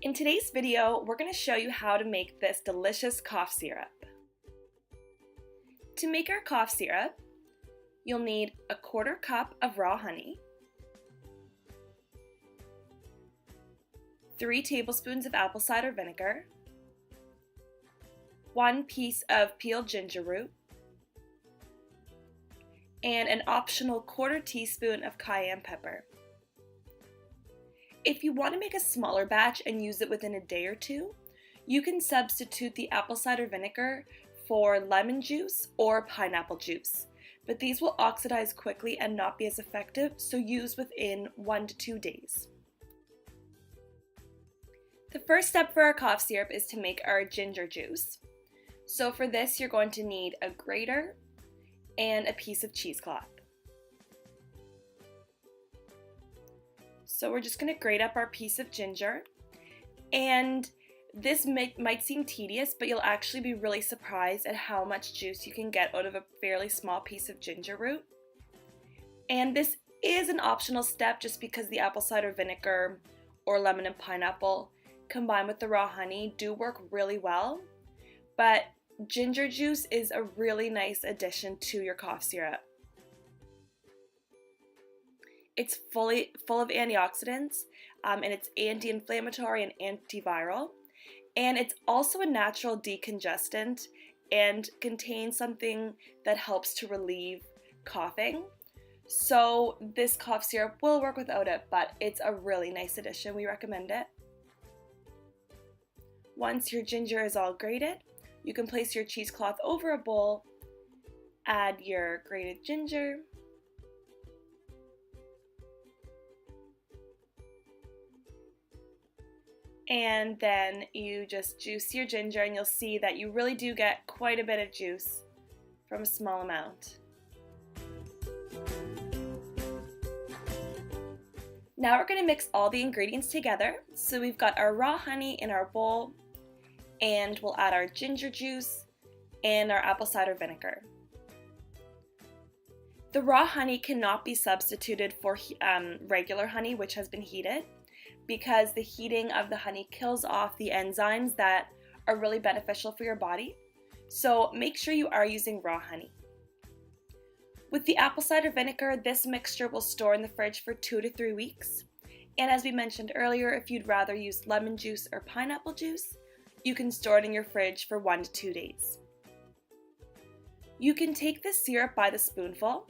In today's video, we're going to show you how to make this delicious cough syrup. To make our cough syrup, you'll need a 1/4 cup of raw honey, 3 tablespoons of apple cider vinegar, 1 piece of peeled ginger root, and an optional 1/4 teaspoon of cayenne pepper. If you want to make a smaller batch and use it within a day or two, you can substitute the apple cider vinegar for lemon juice or pineapple juice, but these will oxidize quickly and not be as effective, so use within 1 to 2 days. The first step for our cough syrup is to make our ginger juice. So for this, you're going to need a grater and a piece of cheesecloth. So we're just going to grate up our piece of ginger, and this might seem tedious, but you'll actually be really surprised at how much juice you can get out of a fairly small piece of ginger root. And this is an optional step just because the apple cider vinegar or lemon and pineapple combined with the raw honey do work really well, but ginger juice is a really nice addition to your cough syrup. It's full of antioxidants, and it's anti-inflammatory and antiviral, and it's also a natural decongestant and contains something that helps to relieve coughing. So this cough syrup will work without it, but it's a really nice addition. We recommend it. Once your ginger is all grated, you can place your cheesecloth over a bowl, add your grated ginger, and then you just juice your ginger, and you'll see that you really do get quite a bit of juice from a small amount. Now we're going to mix all the ingredients together. So we've got our raw honey in our bowl, and we'll add our ginger juice and our apple cider vinegar. The raw honey cannot be substituted for regular honey which has been heated, because the heating of the honey kills off the enzymes that are really beneficial for your body. So make sure you are using raw honey. With the apple cider vinegar, this mixture will store in the fridge for 2 to 3 weeks. And as we mentioned earlier, if you'd rather use lemon juice or pineapple juice, you can store it in your fridge for 1 to 2 days. You can take this syrup by the spoonful,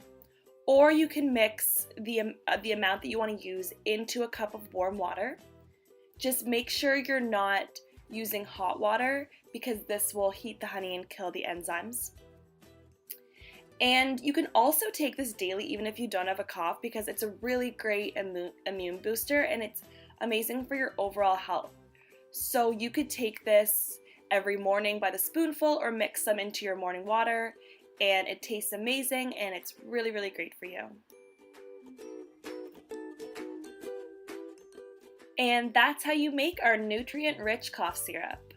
or you can mix the amount that you want to use into a cup of warm water. Just make sure you're not using hot water, because this will heat the honey and kill the enzymes. And you can also take this daily even if you don't have a cough, because it's a really great immune booster and it's amazing for your overall health. So you could take this every morning by the spoonful or mix some into your morning water, and it tastes amazing and it's really, really great for you. And that's how you make our nutrient-rich cough syrup.